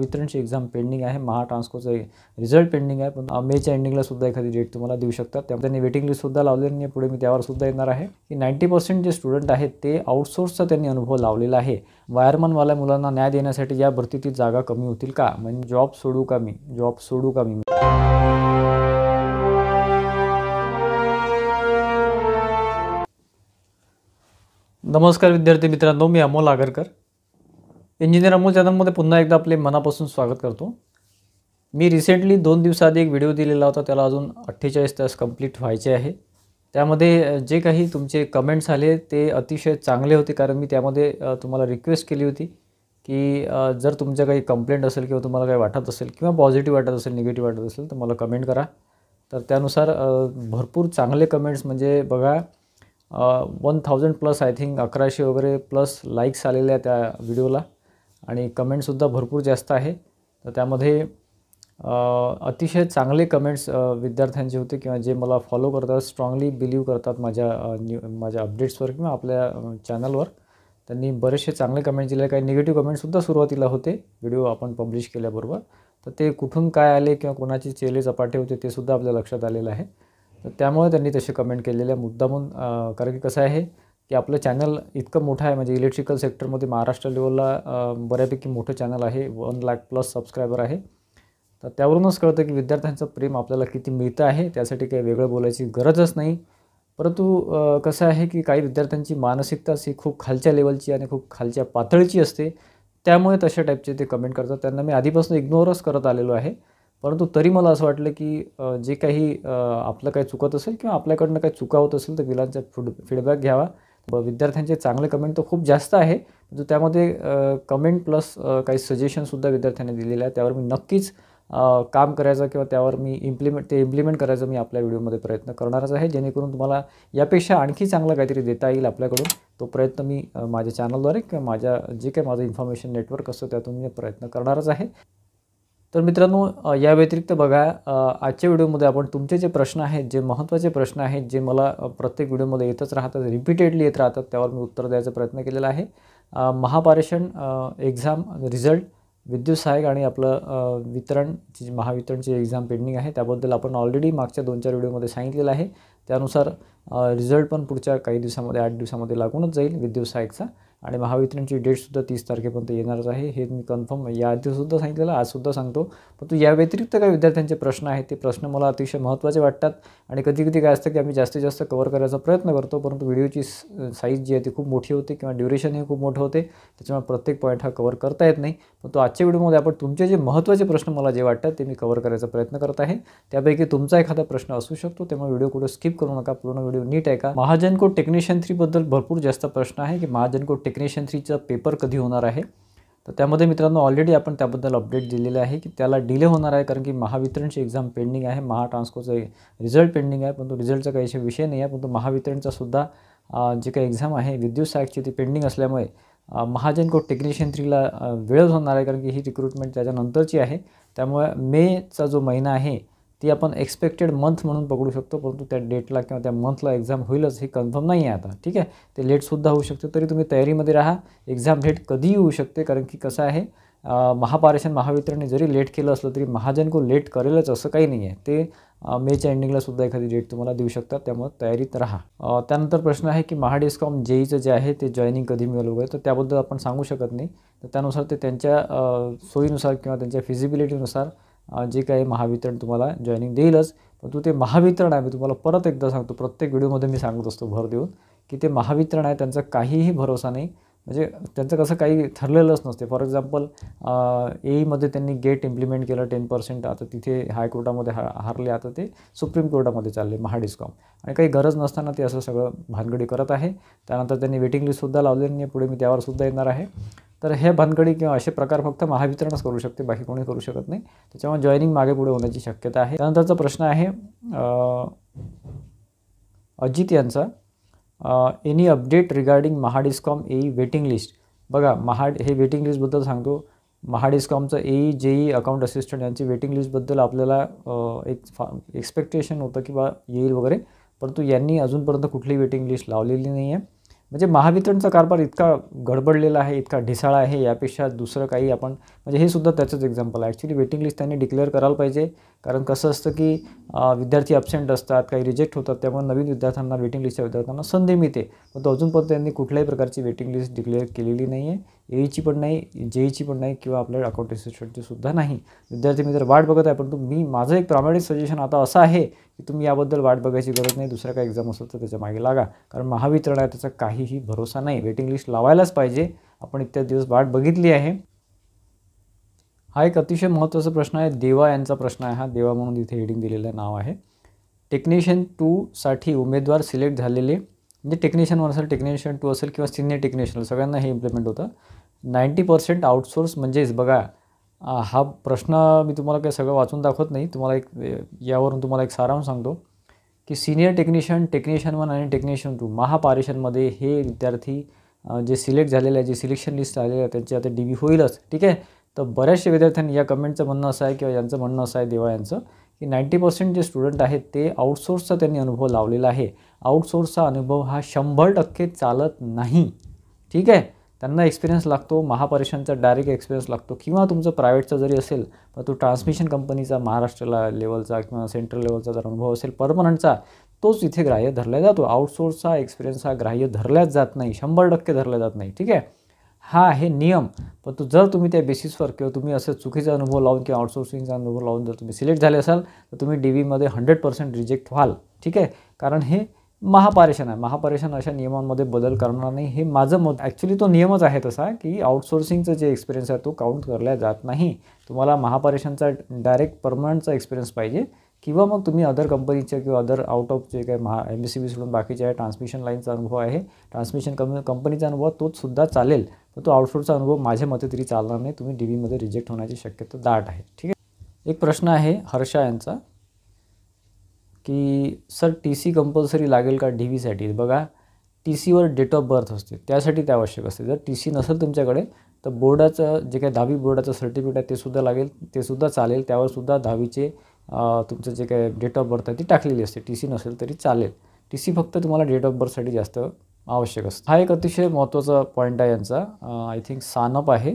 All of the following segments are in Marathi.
वितरणची एक्झाम पेंडिंग आहे, महाट्रान्सकोचं रिझल्ट पेंडिंग आहे, पण मेच्या एंडिंगला सुद्धा एखादी डेट तुम्हाला देऊ शकतात. त्यामुळे त्यांनी वेटिंग लिस्ट सुद्धा लावलेली आहे. पुढे मी त्यावर सुद्धा येणार आहे की 90% जे स्टुडंट आहेत ते आउटसोर्सचा त्यांनी अनुभव लावलेला आहे. वायरमनवाल्या मुलांना न्याय देण्यासाठी या भरतीतील जागा कमी होतील का, म्हणजे जॉब सोडू का मी. नमस्कार विद्यार्थी मित्रांनो, मी अमोल आगरकर, इंजिनियर अमोल चॅनलमध्ये पुन्हा एकदा आपले मनापासून स्वागत करतो. मी रिसेंटली 2 दिवसाआधी एक व्हिडिओ दिलेला होता, त्याला अजून 48 तास कंप्लीट व्हायचे आहे. त्यामध्ये जे काही तुमचे कमेंट्स आले ते अतिशय चांगले होते, कारण मी त्यामध्ये तुम्हाला रिक्वेस्ट केली होती की जर तुमच्या काही कंप्लेंट असेल किंवा तुम्हाला काही वाटत असेल किंवा पॉझिटिव्ह वाटत असेल, निगेटिव्ह वाटत असेल तर मला कमेंट करा. तर त्यानुसार भरपूर चांगले कमेंट्स, म्हणजे बघा 1000 प्लस, आय थिंक 1100 वगैरे प्लस लाईक्स आलेल्या त्या व्हिडिओला, आणि कमेंटसुद्धा भरपूर जास्त आहे. तर त्यामध्ये अतिशय चांगले कमेंट्स विद्यार्थ्यांचे होते किंवा जे मला फॉलो करतात, स्ट्रॉंगली बिलीव्ह करतात माझ्या अपडेट्सवर किंवा आपल्या चॅनलवर. त्यांनी बरेचसे चांगले कमेंट्स दिले. काही निगेटिव्ह कमेंट्ससुद्धा सुरुवातीला होते व्हिडिओ आपण पब्लिश केल्याबरोबर. तर ते कुठून काय आले किंवा कोणाची चेले चपाटे होते ते सुद्धा आपल्या लक्षात आलेलं आहे. तर त्यामुळे त्यांनी तसे कमेंट केलेले मुद्दामून, कारण की कसं आहे की आपलं चॅनल इतकं मोठं आहे, म्हणजे इलेक्ट्रिकल सेक्टरमध्ये महाराष्ट्र लेवलला बऱ्यापैकी मोठं चॅनल आहे, 1 लाख प्लस सबस्क्रायबर आहे. तर त्यावरूनच कळतं की विद्यार्थ्यांचं प्रेम आपल्याला किती मिळतं आहे. त्यासाठी काही वेगळं बोलायची गरजच नाही. परंतु कसं आहे की काही विद्यार्थ्यांची मानसिकताच ही खूप खालच्या लेवलची आणि खूप खालच्या पातळीची असते, त्यामुळे तशा टाईपचे ते कमेंट करतात. त्यांना मी आधीपासून इग्नोरच करत आलेलो आहे. परंतु तरी मला असं वाटलं की जे काही आपलं काही चुकत असेल किंवा आपल्याकडनं काही चुका होत असेल तर विलांचा फीडबॅक घ्यावा. विद्यार्थ्यांचे चांगले कमेंट तर खूप जास्त आहे, परंतु त्यामध्ये कमेंट प्लस काही सजेशनसुद्धा विद्यार्थ्यांनी दिलेलं आहे. त्यावर मी नक्कीच काम करायचं किंवा त्यावर मी इम्प्लिमेंट करायचं मी आपल्या व्हिडिओमध्ये प्रयत्न करणारच आहे, जेणेकरून तुम्हाला यापेक्षा आणखी चांगलं काहीतरी देता येईल आपल्याकडून. तो प्रयत्न मी माझ्या चॅनलद्वारे किंवा माझं इन्फॉर्मेशन नेटवर्क असतं त्यातून मी प्रयत्न करणारच आहे. तर मित्रांनो, या व्यतिरिक्त बघा, आजच्या व्हिडिओमध्ये आपण तुमचे जे प्रश्न आहेत, जे महत्त्वाचे प्रश्न आहेत, जे मला प्रत्येक व्हिडिओमध्ये येतच राहतात, रिपीटेडली येत राहतात, त्यावर मी उत्तर द्यायचा प्रयत्न केलेला आहे. महापारेषण एक्झाम रिझल्ट, विद्युत सहाय्यक आणि आपलं महावितरणची एक्झाम पेंडिंग आहे. त्याबद्दल आपण ऑलरेडी मागच्या 2-4 व्हिडिओमध्ये सांगितलेलं आहे. त्यानुसार रिझल्ट पण पुढच्या काही दिवसामध्ये, 8 दिवसामध्ये लागूनच जाईल विद्युत सहाय्यकचा, आणि महावितरणची डेटसुद्धा 30 तारखेपर्यंत येणारच आहे. हे मी कन्फर्म याआधीसुद्धा सांगितलेलं, आजसुद्धा सांगतो. परंतु या व्यतिरिक्त काही विद्यार्थ्यांचे प्रश्न आहेत, ते प्रश्न मला अतिशय महत्त्वाचे वाटतात, आणि कधी काय असतं की आम्ही जास्तीत जास्त कव्हर करायचा प्रयत्न करतो, परंतु व्हिडिओची साईज जी आहे ती खूप मोठी होते किंवा ड्युरेशन हे खूप मोठं होते, त्याच्यामुळे प्रत्येक पॉईंट हा कव्हर करता येत नाही. परंतु आजच्या व्हिडिओमध्ये आपण तुमचे जे महत्त्वाचे प्रश्न मला जे वाटतात ते मी कव्हर करायचा प्रयत्न करत आहे. त्यापैकी तुमचा एखादा प्रश्न असू शकतो, त्यामुळे व्हिडिओ कुठे स्किप करू नका, पूर्ण व्हिडिओ नीट ऐका. महाजन कोड टेक्निशियन 3 बद्दल भरपूर जास्त प्रश्न आहे की महाजन कोड टेक्निशियन 3चा पेपर कधी होणार आहे. तर त्यामध्ये मित्रांनो ऑलरेडी आपण त्याबद्दल अपडेट दिलेले आहे की त्याला डिले होणार आहे, कारण की महावितरणची एक्झाम पेंडिंग आहे, महाट्रान्सकोचं रिझल्ट पेंडिंग आहे. परंतु रिझल्टचा काही विषय नाही आहे, परंतु महावितरणचा सुद्धा जे काही एक्झाम आहे विद्युत सहाय्यकची ती पेंडिंग असल्यामुळे महाजन कोड टेक्निशियन 3ला वेळच होणार आहे, कारण की ही रिक्रुटमेंट त्याच्यानंतरची आहे. त्यामुळे मेचा जो महिना आहे ती आपण एक्सपेक्टेड मंथ म्हणून पकडू शकतो, परंतु त्या डेटला किंवा त्या मंथला एक्झाम होईलच हे कन्फर्म नाही आहे आता. ठीक आहे, ते लेटसुद्धा होऊ शकते, तरी तुम्ही तयारीमध्ये राहा. एक्झाम लेट कधीही होऊ शकते, कारण की कसं आहे, महापारेषण महावितरणने जरी लेट केलं असलं तरी महाजन को लेट करेलच असं काही नाही आहे. ते मेच्या एंडिंगला सुद्धा एखादी डेट तुम्हाला देऊ शकतात, त्यामुळे तयारीत राहा. त्यानंतर प्रश्न आहे की महाडिस्कॉम जेईचं जे आहे ते जॉईनिंग कधी मिळेल वगैरे, तर त्याबद्दल आपण सांगू शकत नाही. तर त्यानुसार ते त्यांच्या सोयीनुसार किंवा त्यांच्या फिजिबिलिटीनुसार जे काही महावितरण तुम्हाला जॉईनिंग देईलच. परंतु ते महावितरण आहे, मी तुम्हाला परत एकदा सांगतो, प्रत्येक व्हिडिओमध्ये मी सांगत असतो भर देऊन की ते महावितरण आहे, त्यांचा काहीही भरोसा नाही. म्हणजे त्यांचं कसं काही ठरलेलंच नसते. फॉर एक्झाम्पल एईमध्ये त्यांनी गेट इम्प्लिमेंट केलं 10%, आता तिथे हायकोर्टामध्ये हारले, आता ते सुप्रीम कोर्टामध्ये चालले महाडिस्कॉम, आणि काही गरज नसताना ते असं सगळं भानगडी करत आहे. त्यानंतर त्यांनी वेटिंग लिस्टसुद्धा लावलेली नाही, पुढे मी त्यावर सुद्धा येणार आहे. तर हे भानगडी किंवा असे प्रकार फक्त महावितरणच करू शकते, बाकी कोणी करू शकत नाही. त्याच्यामुळे जॉईनिंग मागे पुढे होण्याची शक्यता आहे. त्यानंतरचा प्रश्न आहे अजित यांचा, एनी अपडेट रिगार्डिंग महाडिस्कॉम एई वेटिंग लिस्ट. बघा, हे वेटिंग लिस्टबद्दल सांगतो. महाडिस्कॉमचं एई जेई अकाउंट असिस्टंट यांची वेटिंग लिस्टबद्दल आपल्याला एक एक्सपेक्टेशन होतं की बा येईल वगैरे, परंतु यांनी अजूनपर्यंत कुठलीही वेटिंग लिस्ट लावलेली नाही आहे. म्हणजे महावितरणचा कारभार इतका गडबडलेला आहे, इतका ढिसाळा आहे, यापेक्षा दुसरं काही आपण म्हणजे हे सुद्धा त्याचंच एक्झाम्पल आहे. ॲक्च्युली वेटिंग लिस्ट त्यांनी डिक्लेअर करायला पाहिजे, कारण कसं असतं की विद्यार्थी ॲब्सेंट असतात, काही रिजेक्ट होतात, त्यामुळे नवीन विद्यार्थ्यांना वेटिंग लिस्टच्या विद्यार्थ्यांना संधी मिळते. पण तो अजूनपर्यंत त्यांनी कुठल्याही प्रकारची वेटिंग लिस्ट डिक्लेअर केलेली नाही आहे. एईची पण नाही, जेईची पण नाही किंवा आपल्या अकाउंट असिस्टंटची सुद्धा नाही. विद्यार्थी मित्र वाट बघत आहे, परंतु माझं एक प्रामाणिक सजेशन आता असं आहे की तुम्ही याबद्दल वाट बघायची गरज नाही. दुसरा काही एक्झाम असेल तर त्याच्या मागे लागा, कारण महावितरण आहे त्याचा काहीही भरोसा नाही. वेटिंग लिस्ट लावायलाच पाहिजे. आपण इतक्या दिवस वाट बघितली आहे. हा एक अतिशय महत्त्वाचा प्रश्न आहे. देवा यांचा प्रश्न आहे हा. देवा म्हणून इथे हेडिंग दिलेलं नाव आहे. टेक्निशियन 2साठी उमेदवार सिलेक्ट झालेले, म्हणजे टेक्निशियन 1 असेल, टेक्निशियन 2 असेल किंवा सिनियर टेक्निशियन, सगळ्यांना हे इम्प्लिमेंट होतं. 90% आउटसोर्स म्हणजेच बघा, हा प्रश्न मी तुम्हाला काही सगळं वाचून दाखवत नाही. यावरून तुम्हाला एक सारांश सांगतो की सिनियर टेक्निशियन, टेक्निशियन 1 आणि टेक्निशियन 2 महापारेषणमध्ये हे विद्यार्थी जे सिलेक्ट झालेले आहे, जे सिलेक्शन लिस्ट आलेले आहे, त्यांची आता DV होईलच. ठीक आहे. तर बऱ्याचशा विद्यार्थ्यांनी या कमेंटचं म्हणणं असं आहे किंवा यांचं म्हणणं असं आहे, देवा यांचं, की 90% जे स्टुडंट आहेत ते आउटसोर्सचा त्यांनी अनुभव लावलेला आहे. आउटसोर्सचा अनुभव हा 100% चालत नाही. ठीक आहे. त्यांना एक्सपिरियन्स लागतो, महापरीक्षांचा डायरेक्ट एक्सपिरियन्स लागतो, किंवा तुमचं प्रायव्हेटचा जरी असेल पण तो ट्रान्समिशन कंपनीचा महाराष्ट्र लेवलचा किंवा सेंट्रल लेवलचा जर अनुभव असेल परमनंटचा, तोच इथे ग्राह्य धरला जातो. आउटसोर्सचा एक्सपिरियन्स हा ग्राह्य धरल्याच जात नाही, 100% धरला जात नाही. ठीक आहे. हा आहे नियम. पण जर तुम्ही त्या बेसिसवर किंवा तुम्ही असं चुकीचा अनुभव लावून किंवा आउटसोर्सिंगचा अनुभव लावून जर तुम्ही सिलेक्ट झाले असाल तर तुम्ही DVमध्ये 100% रिजेक्ट व्हाल. ठीक आहे. कारण हे महापारेषण आहे. महापारेषण अशा नियमांमध्ये बदल करणार नाही, हे माझं मत. ॲक्च्युली तो नियमच आहे तसा की आउटसोर्सिंगचं जे एक्सपिरियन्स आहे तो काउंट करला जात नाही. तुम्हाला महापारेषणचा डायरेक्ट परमनंटचा एक्सपिरियन्स पाहिजे, किंवा मग तुम्ही अदर कंपनीचे किंवा अदर आउट ऑफ जे काही MSCB सोडून बाकीचे आहे, ट्रान्समिशन लाईनचा अनुभव आहे, ट्रान्समिशन कंपनीचा अनुभव, तोच सुद्धा चालेल. पण तो आउटसोर्सचा अनुभव माझ्या मते तरी चालणार नाही. तुम्ही DVमध्ये रिजेक्ट होण्याची शक्यता दाट आहे. ठीक आहे. एक प्रश्न आहे हर्षा यांचा की सर TC कंपल्सरी लागेल का DVसाठी? बघा, TCवर डेट ऑफ बर्थ असते, त्यासाठी ते आवश्यक असते. जर TC नसेल तुमच्याकडे तर बोर्डाचं जे काही 10वी बोर्डाचं सर्टिफिकेट आहे ते सुद्धा लागेल, ते सुद्धा चालेल. त्यावर सुद्धा 10वीचे तुमचं जे काही डेट ऑफ बर्थ आहे ती टाकलेली असते. TC नसेल तरी चालेल. TC फक्त तुम्हाला डेट ऑफ बर्थसाठी जास्त आवश्यक असतं. हा एक अतिशय महत्त्वाचा पॉईंट आहे यांचा. आय थिंक सानप आहे,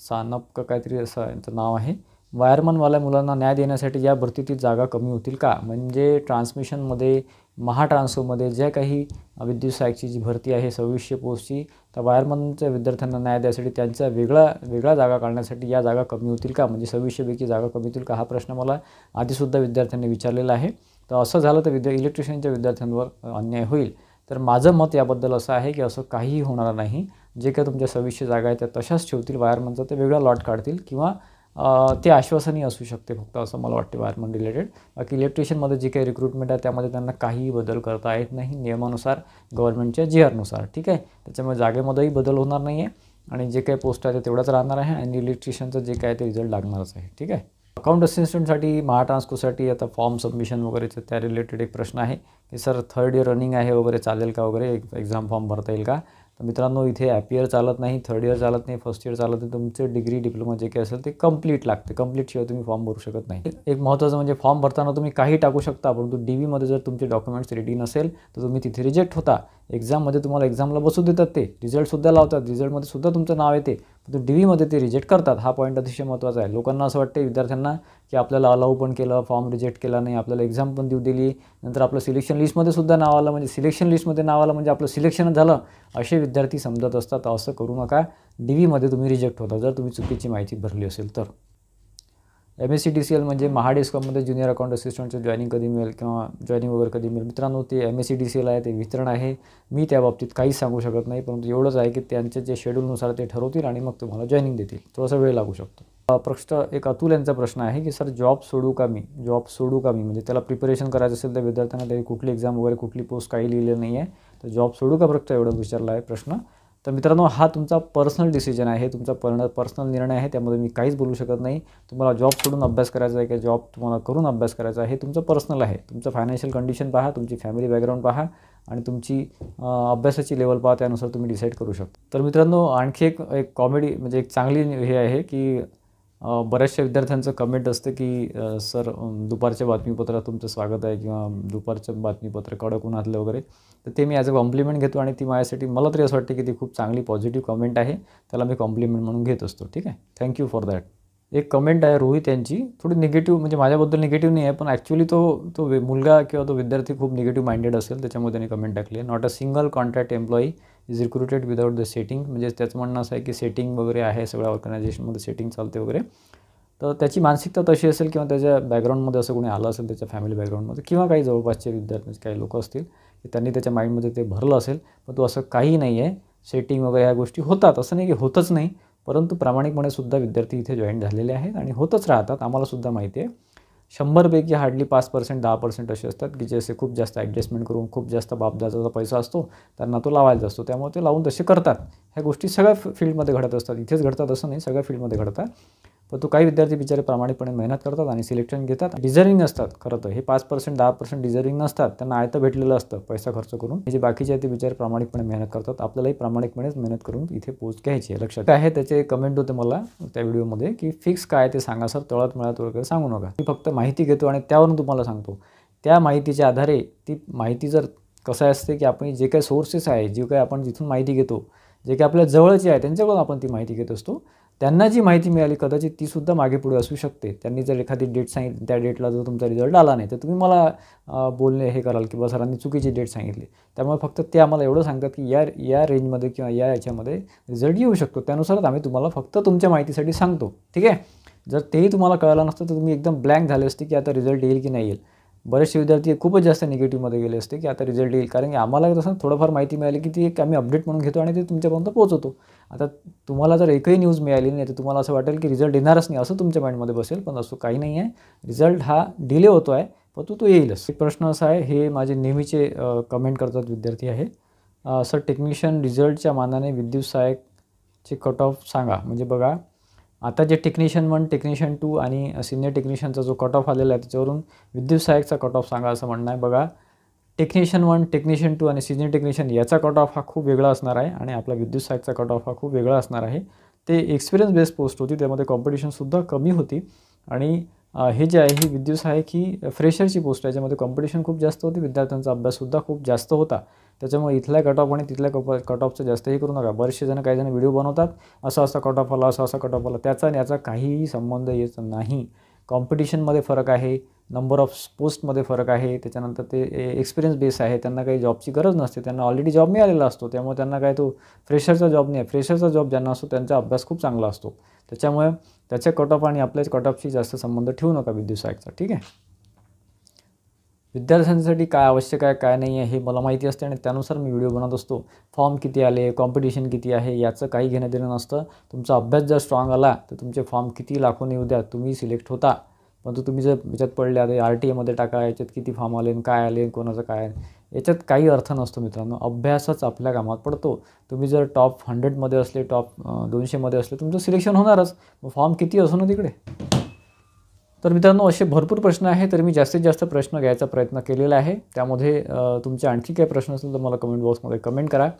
सानप का काहीतरी असं यांचं नाव आहे. वायरमनवाल्या मुलांना न्याय देण्यासाठी या भरतीतील जागा कमी होतील का? म्हणजे ट्रान्समिशनमध्ये, महाट्रान्सफरमध्ये ज्या काही विद्युत सहाय्यकची जी भरती आहे 2600 पोस्टची, तर वायरमनच्या विद्यार्थ्यांना न्याय द्यायसाठी त्यांचा वेगळा जागा काढण्यासाठी या जागा कमी होतील का? म्हणजे 2600पैकी जागा कमी होतील का? हा प्रश्न मला आधीसुद्धा विद्यार्थ्यांनी विचारलेला आहे. तर असं झालं तर इलेक्ट्रिशियनच्या विद्यार्थ्यांवर अन्याय होईल. तर माझं मत याबद्दल असं आहे की असं काहीही होणार नाही. जे काही तुमच्या 2600 जागा आहेत त्या तशाच ठेवतील. वायरमनचा ते वेगळा लॉट काढतील, किंवा ते आश्वासनही असू शकते फक्त, असं मला वाटते वायरमन रिलेटेड. बाकी इलेक्ट्रिशियनमध्ये जी काही रिक्रुटमेंट आहे त्यामध्ये त्यांना काहीही बदल करता येत नाही नियमानुसार, गव्हर्नमेंटच्या GRनुसार. ठीक आहे. त्याच्यामुळे जागेमध्येही बदल होणार नाही आहे, आणि जे काही पोस्ट आहे ते तेवढाच राहणार आहे, आणि इलेक्ट्रिशियनचं जे काय ते रिझल्ट लागणारच आहे. ठीक आहे. अकाउंट असिस्टंटसाठी, महाट्रान्सकोसाठी आता फॉर्म सबमिशन वगैरेचं त्या रिलेटेड एक प्रश्न आहे की सर 3rd इयर रनिंग आहे वगैरे, चालेल का वगैरे, एक्झाम फॉर्म भरता येईल का? तर मित्रांनो, इथे ॲपियर चालत नाही, 3rd इयर चालत नाही, 1st इयर चालत नाही. तुमचं डिग्री, डिप्लोमा जे काही असेल ते कंप्लीट लागते. कंप्लीटशिवाय तुम्ही फॉर्म भरू शकत नाही. एक महत्त्वाचं म्हणजे फॉर्म भरताना तुम्ही काही टाकू शकता, परंतु DVमध्ये जर तुमचे डॉक्युमेंट्स रेडी नसेल तर तुम्ही तिथे रिजेक्ट होता. एक्झाममध्ये तुम्हाला एक्झामला बसू देतात, ते रिझल्टसुद्धा लावतात, रिझल्टमध्ये सुद्धा तुमचं नाव येते, परंतु DVमध्ये ते रिजेक्ट करतात. हा पॉईंट अतिशय महत्त्वाचा आहे. लोकांना असं वाटते, विद्यार्थ्यांना, की आपल्याला अलाऊ पण केलं, फॉर्म रिजेक्ट केला नाही, आपल्याला एक्झाम पण देऊ दिली, नंतर आपलं सिलेक्शन लिस्टमध्ये सुद्धा नाव आलं, म्हणजे सिलेक्शन लिस्टमध्ये नाव आलं म्हणजे आपलं सिलेक्शनच झालं, असे विद्यार्थी समजत असतात. असं करू नका. DVमध्ये तुम्ही रिजेक्ट होता जर तुम्ही चुकीची माहिती भरली असेल तर. MSCDCL म्हणजे महाडिस्कॉममध्ये ज्युनियर अकाउंट असिस्टंटचं जॉईनिंग कधी मिळेल किंवा जॉईनिंग वगैरे कधी मिळेल? मित्रांनो, ते MSCDCL आहे, ते वितरण आहे. मी त्या बाबतीत काहीच सांगू शकत नाही, परंतु एवढंच आहे की त्यांचे जे शेड्यूलनुसार ते ठरवतील आणि मग तुम्हाला जॉईनिंग देतील. थोडासा वेळ लागू शकतो. प्रश्न एक अतुल यांचा प्रश्न आहे की सर जॉब सोडू का मी? म्हणजे त्याला प्रिपरेशन करायचं असेल तर विद्यार्थ्यांना त्याची कुठली एक्झाम वगैरे, कुठली पोस्ट काही लिहिलं नाही आहे, तर जॉब सोडू का फक्त एवढं विचारला आहे प्रश्न. तर मित्रांनो, हा तुमचा पर्सनल डिसिजन आहे, तुमचा पर्सनल निर्णय आहे, त्यामध्ये मी काहीच बोलू शकत नाही. तुम्हाला जॉब सोडून अभ्यास करायचा आहे किंवा जॉब तुम्हाला करून अभ्यास करायचा आहे, हे तुमचं पर्सनल आहे. तुमचं फायनान्शियल कंडिशन पहा, तुमची फॅमिली बॅकग्राऊंड पहा, आणि तुमची अभ्यासाची लेवल पहा, त्यानुसार तुम्ही डिसाईड करू शकता. तर मित्रांनो, आणखी एक कॉमेडी म्हणजे एक चांगली हे आहे की बऱ्याचशा विद्यार्थ्यांचं कमेंट असतं की सर दुपारच्या बातमीपत्रात तुमचं स्वागत आहे किंवा दुपारचं बातमीपत्र कडक उन्हातलं वगैरे. तर ते मी ॲज अ कॉम्प्लिमेंट घेतो आणि ती माझ्यासाठी मला तरी असं वाटतं की ती खूप चांगली पॉझिटिव्ह कमेंट आहे. त्याला मी कॉम्प्लिमेंट म्हणून घेत असतो. ठीक आहे, थँक्यू फॉर दॅट. एक कमेंट आहे रोहित यांची, थोडी निगेटिव्ह, म्हणजे माझ्याबद्दल निगेटिव्ह नाही आहे, पण ॲक्च्युली तो मुलगा किंवा तो विद्यार्थी खूप निगेटिव्ह माइंडेड असेल, त्याच्यामुळे त्यांनी कमेंट टाकली आहे. Not a single contract employee is recruited without the setting. म्हणजे त्याचं म्हणणं असं आहे की सेटिंग वगैरे आहे, सगळ्या ऑर्गनायझेशनमध्ये सेटिंग चालते वगैरे. तर त्याची मानसिकता तशी असेल किंवा त्याच्या बॅकग्राऊंडमध्ये असं कोणी आलं असेल, त्याच्या फॅमिली बॅकग्राऊंडमध्ये किंवा काही जवळपासचे विद्यार्थी काही लोक असतील की त्यांनी त्याच्या माइंडमध्ये ते भरलं असेल. पण तो असं काही नाही आहे. सेटिंग वगैरे ह्या गोष्टी होतात, असं नाही की होतच नाही, परंतु प्रामाणिकपणे सुद्धा विद्यार्थी इथे जॉईन झालेले आहेत आणि होतच राहतात. आम्हालासुद्धा माहिती आहे. 100पैकी हार्डली 5% 10% असे असतात की जे असे खूप जास्त ॲडजस्टमेंट करून खूप जास्त बापदादाचा पैसा असतो त्यांना तो लावायचा असतो, त्यामुळे ते लावून तसे करतात. ह्या गोष्टी सगळ्या फील्डमध्ये घडत असतात. इथेच घडतात असं नाही, सगळ्या फील्डमध्ये घडतात. पण तो काही विद्यार्थी बिचारे प्रामाणिकपणे मेहनत करतात आणि सिलेक्शन घेतात. डिझर्विंग असतात. खरं तर हे 5% 10% डिझर्विंग नसतात, त्यांना आयतं भेटलेलं असतं पैसा खर्च करून. हे जे बाकीचे आहेत ते बिचारे प्रामाणिकपणे मेहनत करतात. आपल्यालाही प्रामाणिकपणेच मेहनत करून इथे पोस्ट घ्यायची आहे. लक्षात काय आहे, त्याचे कमेंट होते मला त्या व्हिडिओमध्ये की फिक्स काय ते सांगा सर, तळत मिळत वगैरे सांगू नका. मी फक्त माहिती घेतो आणि त्यावरून तुम्हाला सांगतो. त्या माहितीच्या आधारे ती माहिती जर कसं असते की आपण जे काही सोर्सेस आहे, जे काही आपण जिथून माहिती घेतो, जे काही आपल्या जवळचे आहे त्यांच्याकडून आपण ती माहिती घेत असतो. त्यांना जी माहिती मिळाली कदाचित तीसुद्धा मागे पुढे असू शकते. त्यांनी जर एखादी डेट सांगितली, त्या डेटला जर तुमचा रिझल्ट आला नाही तर तुम्ही मला बोलणे हे कराल की बा सरांनी चुकीची डेट सांगितली. त्यामुळे फक्त ते आम्हाला एवढं सांगतात की या रेंजमध्ये किंवा याच्यामध्ये रिझल्ट येऊ शकतो, त्यानुसारच आम्ही तुम्हाला फक्त तुमच्या माहितीसाठी सांगतो. ठीक आहे. जर तेही तुम्हाला कळलं नसतं तर तुम्ही एकदम ब्लँक झाले असते की आता रिझल्ट येईल की नाही येईल. बरेचसे विद्यार्थी खूपच जास्त निगेटिव्हमध्ये गेले असते की आता रिझल्ट येईल, कारण की आम्हाला तसं थोडंफार माहिती मिळाली की ती एक आम्ही अपडेट म्हणून घेतो आणि ते तुमच्यापर्यंत पोहोचवतो. आता तुम्हाला जर एकही न्यूज मिळाली नाही तर तुम्हाला असं वाटेल की रिझल्ट येणारच नाही, असं तुमच्या माइंडमध्ये बसेल. पण असं काही नाही आहे. रिझल्ट हा डिले होतो आहे, पण तो येईलच. एक प्रश्न असा आहे, हे माझे नेहमीचे कमेंट करतात विद्यार्थी आहे, सर टेक्निशियन रिझल्टच्या मानाने विद्युत सहाय्यकचे कट ऑफ सांगा. म्हणजे बघा, आता जे टेक्निशियन 1, टेक्निशियन 2 आणि सिनियर टेक्निशियनचा जो कट ऑफ आलेला आहे त्याच्यावरून विद्युत सहाय्यकचा कट ऑफ सांगा असं म्हणणं आहे. बघा, टेक्निशियन 1, टेक्निशियन 2 आणि सिनियर टेक्निशियन याचा कट ऑफ हा खूप वेगळा असणार आहे आणि आपला विद्युत सहाय्यकचा कट ऑफ हा खूप वेगळा असणार आहे. ते एक्सपिरियन्स बेस्ड पोस्ट होती, त्यामध्ये कॉम्पिटिशनसुद्धा कमी होती. आणि हे जे आहे ही विद्युत सहाय्यक ही फ्रेशरची पोस्ट आहे, याच्यामध्ये कॉम्पिटिशन खूप जास्त होती, विद्यार्थ्यांचा अभ्याससुद्धा खूप जास्त होता. त्याच्यामुळे इथल्या कट ऑफ आणि तिथल्या कट ऑफचं जास्तही करू नका. बरेचसे जण काही जण व्हिडिओ बनवतात, असा कट ऑफ आला, असा कट ऑफ आला, त्याचा आणि याचा काहीही संबंध येत नाही. कॉम्पिटिशनमध्ये फरक आहे, नंबर ऑफ पोस्टमध्ये फरक आहे, त्याच्यानंतर ते एक्सपिरियन्स बेस आहे. त्यांना काही जॉबची गरज नसते, त्यांना ऑलरेडी जॉब मिळालेला असतो, त्यामुळे त्यांना काय तो फ्रेशरचा जॉब नाही आहे. फ्रेशरचा जॉब ज्यांना असतो त्यांचा अभ्यास खूप चांगला असतो. त्याच्यामुळे त्याच्या कट ऑफ आणि आपल्या कट ऑफशी जास्त संबंध ठेवू नका विद्युत सहाय्यकचा. ठीक आहे. विद्यार्थ्यांसाठी काय आवश्यक आहे काय नाही आहे हे मला माहिती असते आणि त्यानुसार मी व्हिडिओ बनवत असतो. फॉर्म किती आले, कॉम्पिटिशन किती आहे याचं काही घेणं देणं नसतं. तुमचा अभ्यास जर स्ट्रॉंग आला तर तुमचे फॉर्म किती लाखोन येऊ द्या, तुम्ही सिलेक्ट होता. परंतु तुम्ही जर याच्यात पडले, आता RTA टाका, याच्यात किती फॉर्म आले, काय आले, कोणाचं काय, याच्यात काही अर्थ नसतो मित्रांनो. अभ्यासच आपल्या कामात पडतो. तुम्ही जर टॉप 100मध्ये असले, टॉप 200मध्ये असले, तुमचं सिलेक्शन होणारच. मग फॉर्म किती असो ना तिकडे. तर मित्रांनो, असे भरपूर प्रश्न आहे, तर मी जास्तीत जास्त प्रश्न घ्यायचा प्रयत्न केलेला आहे. त्यामध्ये तुमचे आणखी काही प्रश्न असेल तर मला कमेंट बॉक्समध्ये कमेंट करा.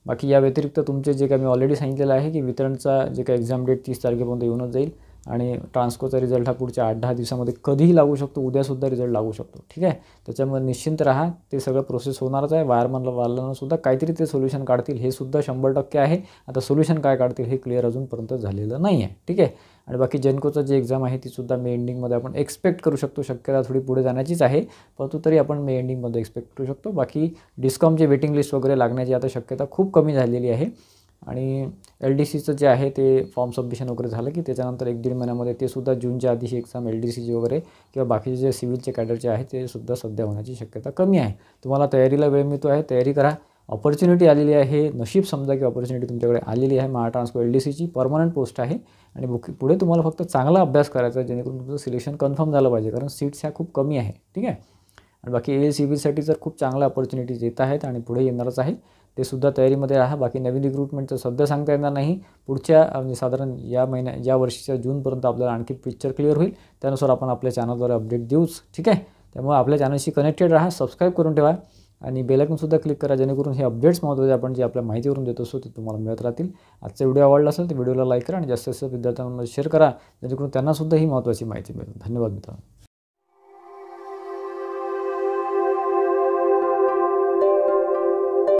बाकी या व्यतिरिक्त तुमचे जे काही मी ऑलरेडी सांगितलेलं आहे की वितरणचा जे काही एक्झाम डेट 30 तारखेपर्यंत येऊनच जाईल आणि ट्रान्सकोचा रिझल्ट हा पुढच्या 8-10 दिवसामध्ये कधीही लागू शकतो, उद्यासुद्धा रिझल्ट लागू शकतो. ठीक आहे. त्याच्यामुळे निश्चिंत राहा, ते सगळं प्रोसेस होणारच आहे. वायरमनला सुद्धा काहीतरी ते सोल्युशन काढतील, हे सुद्धा 100% आहे. आता सोल्युशन काय काढतील हे क्लिअर अजूनपर्यंत झालेलं नाही आहे. ठीक आहे. आणि बाकी जेनकोचं जे एक्झाम आहे तीसुद्धा मे एंडिंगमध्ये आपण एक्सपेक्ट करू शकतो. शक्यता थोडी पुढे जाण्याचीच आहे, परंतु तरी आपण मे एंडिंगमध्ये एक्सपेक्ट करू शकतो. बाकी डिस्कॉमचे वेटिंग लिस्ट वगैरे लागण्याची आता शक्यता खूप कमी झालेली आहे. आणि LDCचं जे आहे ते फॉर्म सबमिशन वगैरे झालं की त्याच्यानंतर 1-1.5 महिन्यामध्ये ते सुद्धा जूनच्या आधीची एक्झाम LDCची वगैरे किंवा बाकीचे जे सिव्हिलचे कॅडरचे आहे ते सुद्धा सध्या होण्याची शक्यता कमी आहे. तुम्हाला तयारीला वेळ मिळतो आहे, तयारी करा. ऑपॉर्च्युनिटी आलेली आहे, नशीब समजा की ऑपॉर्च्युनिटी तुमच्याकडे आलेली आहे. महाट्रान्सको LDCची परमनंट पोस्ट आहे आणि पुढे तुम्हाला फक्त चांगला अभ्यास करायचा आहे जेणेकरून तुमचं सिलेक्शन कन्फर्म झालं पाहिजे, कारण सीट्स ह्या खूप कमी आहे. ठीक आहे. आणि बाकी ALCBसाठी तर खूप चांगल्या ऑपॉर्च्युनिटीज येत आहेत आणि पुढे येणारच आहे, ते सुद्धा तयारीमध्ये राहा. बाकी नवीन रिक्रुटमेंटचं सध्या सांगता येणार नाही. पुढच्या म्हणजे साधारण या वर्षीच्या जूनपर्यंत आपल्याला आणखी पिक्चर क्लिअर होईल, त्यानुसार आपण आपल्या चॅनलद्वारे अपडेट देऊच. ठीक आहे. त्यामुळे आपल्या चॅनलशी कनेक्टेड राहा, सबस्क्राईब करून ठेवा. आणि बेल आयकॉनसुद्धा क्लिक करा, जेणेकरून हे अपडेट्स महत्त्वाचे आपण जे आपल्या माहितीवरून देत असतो ते तुम्हाला मिळत राहतील. आजचा व्हिडिओ आवडला असेल तर व्हिडिओला लाईक करा आणि जास्तीत जास्त विद्यार्थ्यांना शेअर करा, जेणेकरून त्यांनासुद्धा ही महत्त्वाची माहिती मिळेल. धन्यवाद मित्रांनो.